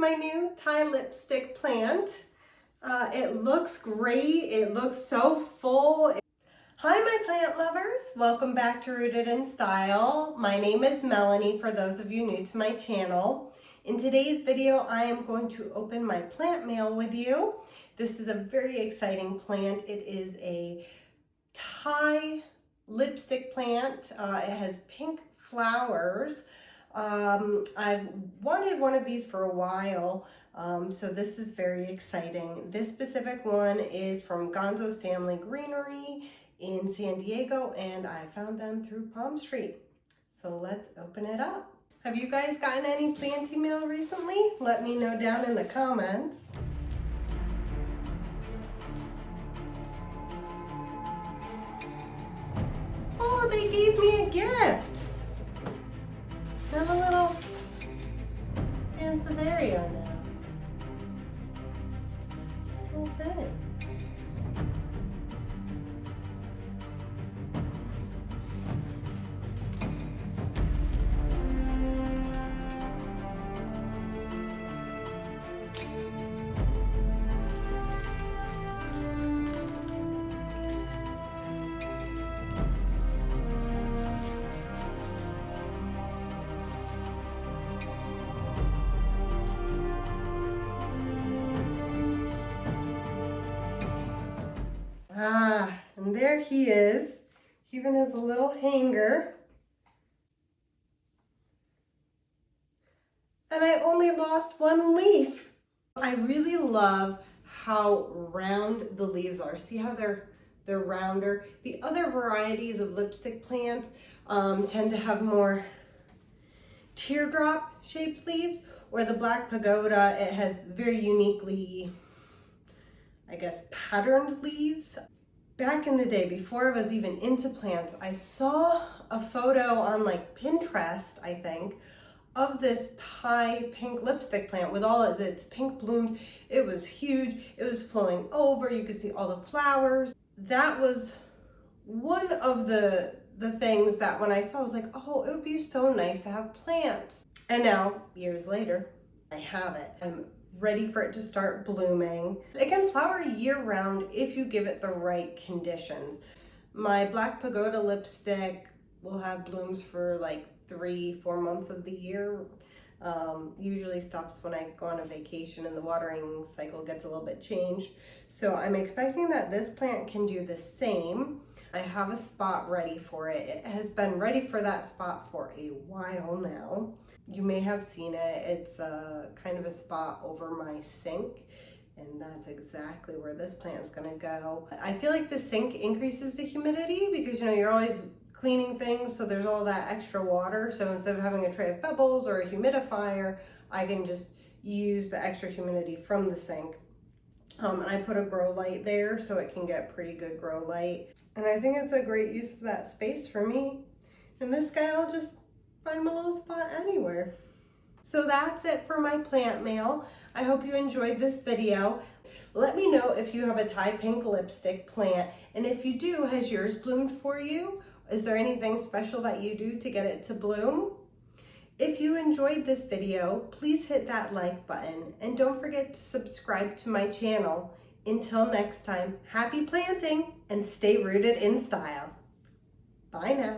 my new Thai lipstick plant. It looks great. It looks so full. Hi, my plant lovers. Welcome back to Rooted in Style. My name is Melanie, for those of you new to my channel. In today's video, I am going to open my plant mail with you. This is a very exciting plant. It is a Thai lipstick plant. It has pink flowers. I've wanted one of these for a while, so this is very exciting. This specific one is from Gonzo's Family Greenery in San Diego, and I found them through Palm Street. So let's open it up. Have you guys gotten any planty mail recently? Let me know down in the comments. Oh, they gave me a gift. I have a little Sansevieria now. Okay. And there he is. He even has a little hanger. And I only lost one leaf. I really love how round the leaves are. See how they're rounder? The other varieties of lipstick plants tend to have more teardrop shaped leaves, or the Black Pagoda, it has very uniquely, I guess, patterned leaves. Back in the day, before I was even into plants, I saw a photo on like Pinterest, I think, of this Thai pink lipstick plant with all of its pink blooms. It was huge. It was flowing over. You could see all the flowers. That was one of the things that when I saw, I was like, oh, it would be so nice to have plants. And now, years later, I have it. I'm ready for it to start blooming. It can flower year-round if you give it the right conditions. My Black Pagoda lipstick will have blooms for like 3-4 months of the year. Usually stops when I go on a vacation and the watering cycle gets a little bit changed. So I'm expecting that this plant can do the same. I have a spot ready for it. It has been ready for that spot for a while now. You may have seen it. It's kind of a spot over my sink, and that's exactly where this plant is gonna go. I feel like the sink increases the humidity because, you know, you're always cleaning things, so there's all that extra water. So instead of having a tray of pebbles or a humidifier, I can just use the extra humidity from the sink. And I put a grow light there so it can get pretty good grow light. And I think it's a great use of that space for me. And this guy, I'll just find him a little spot anywhere. So that's it for my plant mail. I hope you enjoyed this video. Let me know if you have a Thai pink lipstick plant, and if you do, has yours bloomed for you? Is there anything special that you do to get it to bloom? If you enjoyed this video, please hit that like button, and don't forget to subscribe to my channel. Until next time, happy planting and stay rooted in style. Bye now.